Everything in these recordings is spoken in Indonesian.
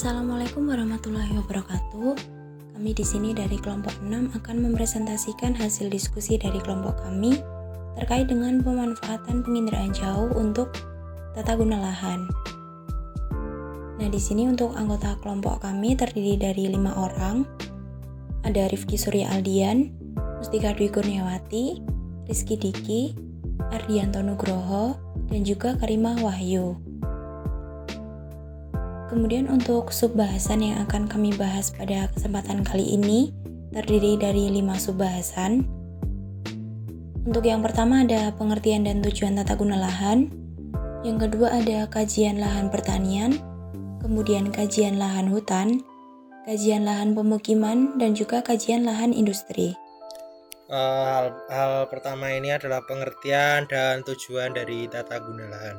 Assalamualaikum warahmatullahi wabarakatuh. Kami di sini dari kelompok 6 akan mempresentasikan hasil diskusi dari kelompok kami terkait dengan pemanfaatan penginderaan jauh untuk tata guna lahan. Nah, di sini untuk anggota kelompok kami terdiri dari 5 orang. Ada Rifki Surya Aldian, Mustika Dwi Kurniawati, Rizky Diki, Ardianto Nugroho, dan juga Karimah Wahyu. Kemudian untuk subbahasan yang akan kami bahas pada kesempatan kali ini terdiri dari 5 subbahasan. Untuk yang pertama ada pengertian dan tujuan tata guna lahan. Yang kedua ada kajian lahan pertanian, kemudian kajian lahan hutan, kajian lahan pemukiman, dan juga kajian lahan industri. Hal pertama ini adalah pengertian dan tujuan dari tata guna lahan.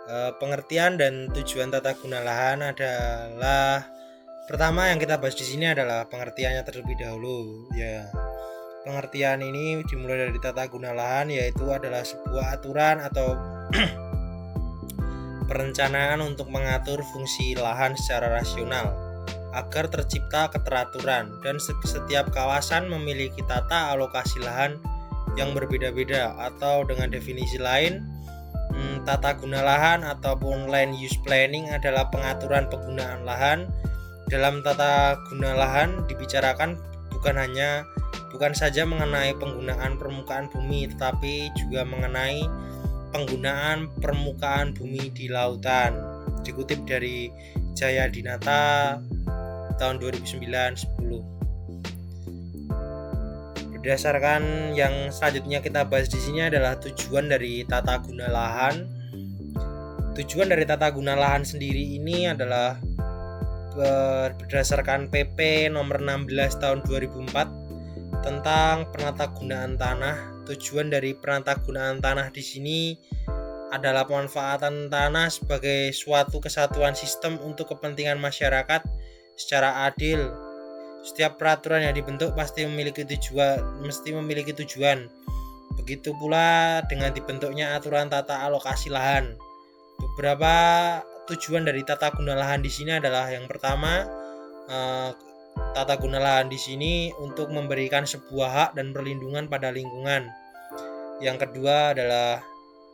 Pengertian dan tujuan tata guna lahan adalah pertama yang kita bahas di sini adalah pengertiannya terlebih dahulu. Ya, pengertian ini dimulai dari tata guna lahan, yaitu adalah sebuah aturan atau perencanaan untuk mengatur fungsi lahan secara rasional agar tercipta keteraturan, dan setiap kawasan memiliki tata alokasi lahan yang berbeda-beda, atau dengan definisi lain, tata guna lahan ataupun land use planning adalah pengaturan penggunaan lahan. Dalam tata guna lahan dibicarakan bukan saja mengenai penggunaan permukaan bumi, tetapi juga mengenai penggunaan permukaan bumi di lautan. Dikutip dari Jaya Dinata tahun 2009-10. Berdasarkan yang selanjutnya kita bahas di sini adalah tujuan dari tata guna lahan. Tujuan dari tata guna lahan sendiri ini adalah berdasarkan PP nomor 16 tahun 2004 tentang penatagunaan tanah. Tujuan dari penatagunaan tanah di sini adalah pemanfaatan tanah sebagai suatu kesatuan sistem untuk kepentingan masyarakat secara adil. Setiap peraturan yang dibentuk mesti memiliki tujuan. Begitu pula dengan dibentuknya aturan tata alokasi lahan. Beberapa tujuan dari tata guna lahan di sini adalah yang pertama, tata guna lahan di sini untuk memberikan sebuah hak dan perlindungan pada lingkungan. Yang kedua adalah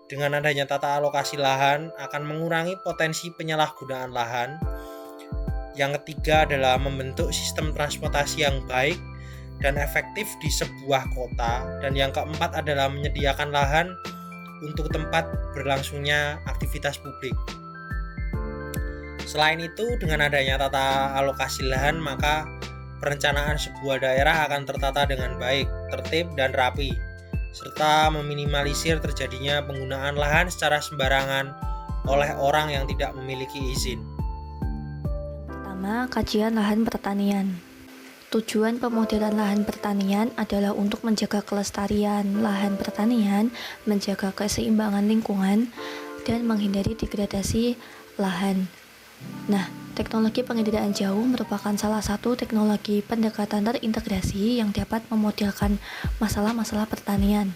dengan adanya tata alokasi lahan akan mengurangi potensi penyalahgunaan lahan. Yang ketiga adalah membentuk sistem transportasi yang baik dan efektif di sebuah kota. Dan yang keempat adalah menyediakan lahan untuk tempat berlangsungnya aktivitas publik. Selain itu, dengan adanya tata alokasi lahan, maka perencanaan sebuah daerah akan tertata dengan baik, tertib, dan rapi, serta meminimalisir terjadinya penggunaan lahan secara sembarangan oleh orang yang tidak memiliki izin. Kajian lahan pertanian. Tujuan pemodelan lahan pertanian adalah untuk menjaga kelestarian lahan pertanian, menjaga keseimbangan lingkungan, dan menghindari degradasi lahan. Nah, teknologi penginderaan jauh merupakan salah satu teknologi pendekatan terintegrasi yang dapat memodelkan masalah-masalah pertanian.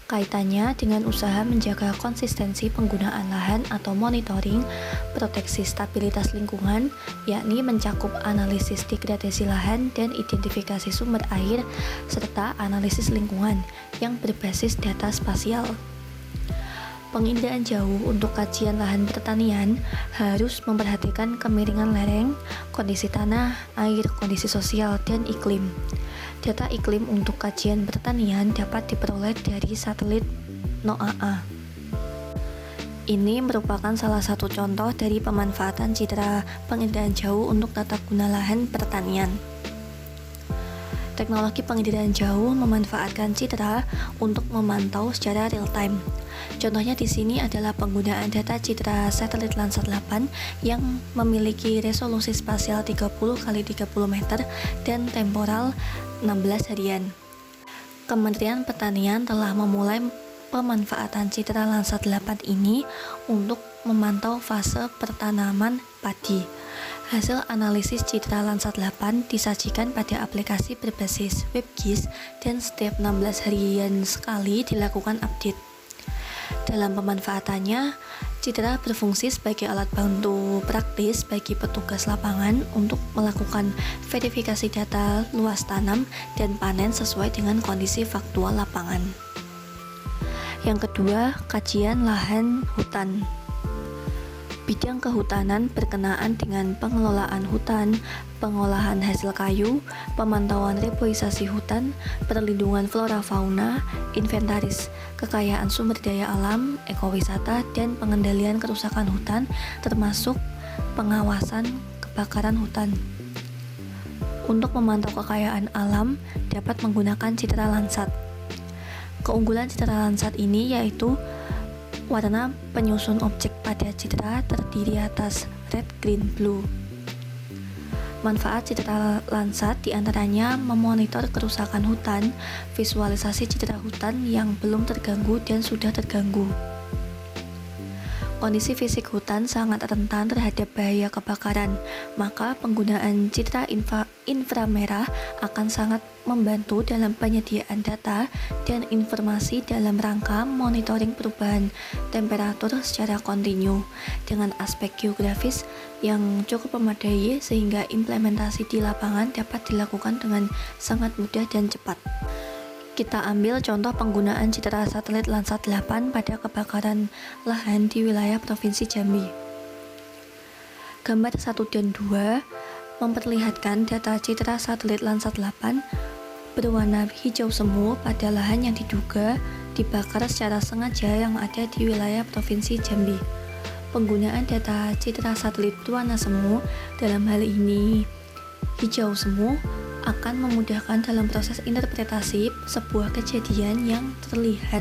Kaitannya dengan usaha menjaga konsistensi penggunaan lahan atau monitoring, proteksi stabilitas lingkungan, yakni mencakup analisis degradasi lahan dan identifikasi sumber air, serta analisis lingkungan yang berbasis data spasial. Penginderaan jauh untuk kajian lahan pertanian harus memperhatikan kemiringan lereng, kondisi tanah, air, kondisi sosial, dan iklim. Data iklim untuk kajian pertanian dapat diperoleh dari satelit NOAA. Ini merupakan salah satu contoh dari pemanfaatan citra penginderaan jauh untuk tata guna lahan pertanian. Teknologi penginderaan jauh memanfaatkan citra untuk memantau secara real time. Contohnya di sini adalah penggunaan data citra satelit Landsat 8 yang memiliki resolusi spasial 30x30 meter dan temporal 16 harian. Kementerian Pertanian telah memulai pemanfaatan citra Landsat 8 ini untuk memantau fase pertanaman padi. Hasil analisis citra Landsat 8 disajikan pada aplikasi berbasis WebGIS dan setiap 16 harian sekali dilakukan update. Dalam pemanfaatannya, citra berfungsi sebagai alat bantu praktis bagi petugas lapangan untuk melakukan verifikasi data luas tanam dan panen sesuai dengan kondisi faktual lapangan. Yang kedua, kajian lahan hutan. Bidang kehutanan berkenaan dengan pengelolaan hutan, pengolahan hasil kayu, pemantauan reboisasi hutan, perlindungan flora fauna, inventaris, kekayaan sumber daya alam, ekowisata, dan pengendalian kerusakan hutan, termasuk pengawasan kebakaran hutan. Untuk memantau kekayaan alam, dapat menggunakan citra Landsat. Keunggulan citra Landsat ini yaitu warna penyusun objek pada citra terdiri atas red, green, blue. Manfaat citra Landsat diantaranya memonitor kerusakan hutan, visualisasi citra hutan yang belum terganggu dan sudah terganggu. Kondisi fisik hutan sangat rentan terhadap bahaya kebakaran, maka penggunaan citra inframerah akan sangat membantu dalam penyediaan data dan informasi dalam rangka monitoring perubahan temperatur secara kontinu dengan aspek geografis yang cukup memadai sehingga implementasi di lapangan dapat dilakukan dengan sangat mudah dan cepat. Kita ambil contoh penggunaan citra satelit Landsat 8 pada kebakaran lahan di wilayah Provinsi Jambi. Gambar 1 dan 2 memperlihatkan data citra satelit Landsat 8 berwarna hijau semu pada lahan yang diduga dibakar secara sengaja yang ada di wilayah Provinsi Jambi. Penggunaan data citra satelit berwarna semu, dalam hal ini hijau semu, akan memudahkan dalam proses interpretasi sebuah kejadian yang terlihat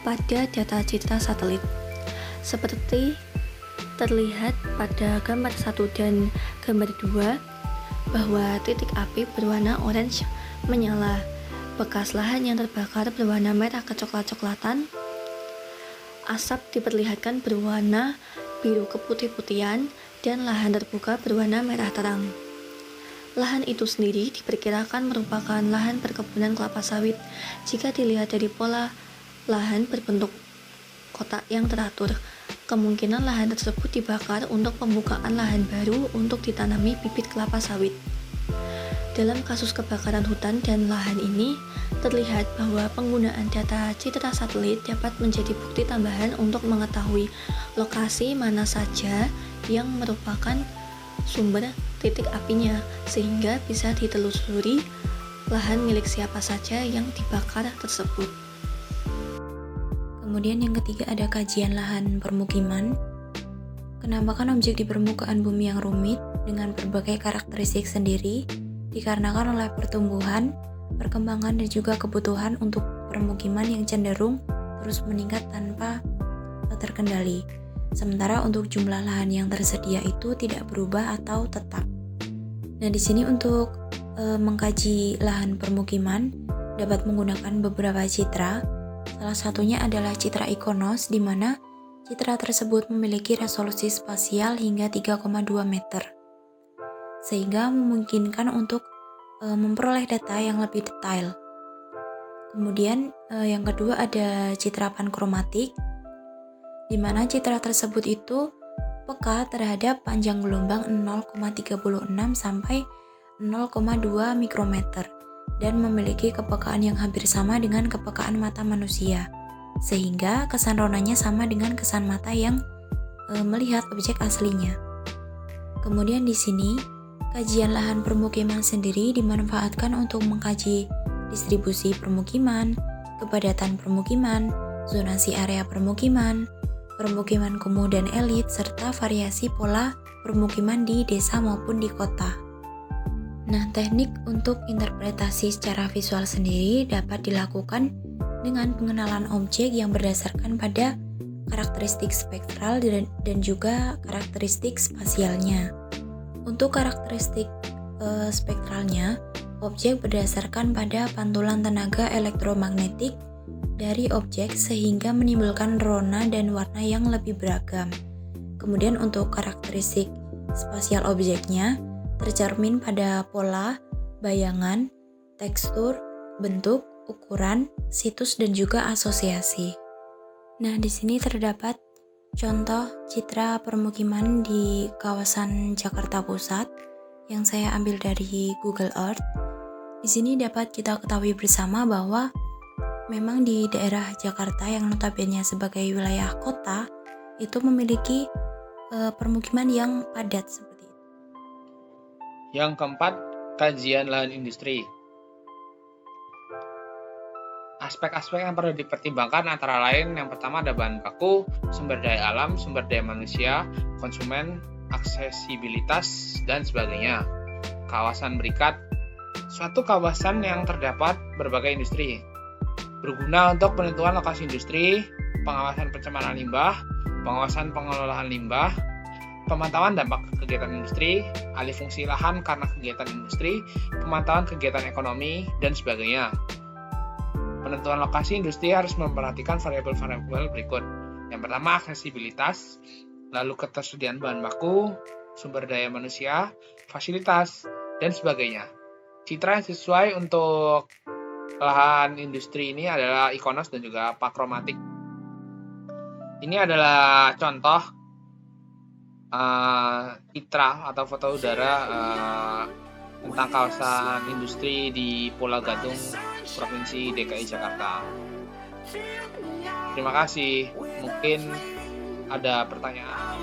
pada data citra satelit. Seperti terlihat pada gambar 1 dan gambar 2 bahwa titik api berwarna orange menyala, bekas lahan yang terbakar berwarna merah kecoklat-coklatan, asap diperlihatkan berwarna biru keputih-putihan, dan lahan terbuka berwarna merah terang. Lahan itu sendiri diperkirakan merupakan lahan perkebunan kelapa sawit jika dilihat dari pola lahan berbentuk kotak yang teratur. Kemungkinan lahan tersebut dibakar untuk pembukaan lahan baru untuk ditanami bibit kelapa sawit. Dalam kasus kebakaran hutan dan lahan ini, terlihat bahwa penggunaan data citra satelit dapat menjadi bukti tambahan untuk mengetahui lokasi mana saja yang merupakan sumber titik apinya, sehingga bisa ditelusuri lahan milik siapa saja yang dibakar tersebut. Kemudian yang ketiga ada kajian lahan permukiman. Penampakan objek di permukaan bumi yang rumit dengan berbagai karakteristik sendiri dikarenakan oleh pertumbuhan, perkembangan, dan juga kebutuhan untuk permukiman yang cenderung terus meningkat tanpa terkendali. Sementara untuk jumlah lahan yang tersedia itu tidak berubah atau tetap. Nah, di sini untuk mengkaji lahan permukiman dapat menggunakan beberapa citra. Salah satunya adalah citra Ikonos, di mana citra tersebut memiliki resolusi spasial hingga 3,2 meter, sehingga memungkinkan untuk memperoleh data yang lebih detail. Kemudian yang kedua ada citra pankromatik, di mana citra tersebut itu peka terhadap panjang gelombang 0,36 sampai 0,2 mikrometer dan memiliki kepekaan yang hampir sama dengan kepekaan mata manusia, sehingga kesan ronanya sama dengan kesan mata yang melihat objek aslinya. Kemudian di sini kajian lahan permukiman sendiri dimanfaatkan untuk mengkaji distribusi permukiman, kepadatan permukiman, zonasi area permukiman, permukiman kumuh dan elit, serta variasi pola permukiman di desa maupun di kota. Nah, teknik untuk interpretasi secara visual sendiri dapat dilakukan dengan pengenalan objek yang berdasarkan pada karakteristik spektral dan juga karakteristik spasialnya. Untuk karakteristik spektralnya, objek berdasarkan pada pantulan tenaga elektromagnetik dari objek sehingga menimbulkan rona dan warna yang lebih beragam. Kemudian untuk karakteristik spasial objeknya tercermin pada pola, bayangan, tekstur, bentuk, ukuran, situs, dan juga asosiasi. Nah, di sini terdapat contoh citra permukiman di kawasan Jakarta Pusat yang saya ambil dari Google Earth. Di sini dapat kita ketahui bersama bahwa memang di daerah Jakarta yang notabene sebagai wilayah kota itu memiliki permukiman yang padat seperti itu. Yang keempat, kajian lahan industri. Aspek-aspek yang perlu dipertimbangkan antara lain yang pertama ada bahan baku, sumber daya alam, sumber daya manusia, konsumen, aksesibilitas, dan sebagainya. Kawasan berikat, suatu kawasan yang terdapat berbagai industri, berguna untuk penentuan lokasi industri, pengawasan pencemaran limbah, pengawasan pengelolaan limbah, pemantauan dampak kegiatan industri, alih fungsi lahan karena kegiatan industri, pemantauan kegiatan ekonomi, dan sebagainya. Penentuan lokasi industri harus memperhatikan variabel-variabel berikut. Yang pertama, aksesibilitas, lalu ketersediaan bahan baku, sumber daya manusia, fasilitas, dan sebagainya. Citra yang sesuai untuk lahan industri ini adalah Iconos dan juga Pakromatik. Ini adalah contoh citra atau foto udara tentang kawasan industri di Pulau Gadung, Provinsi DKI Jakarta. Terima kasih. Mungkin ada pertanyaan.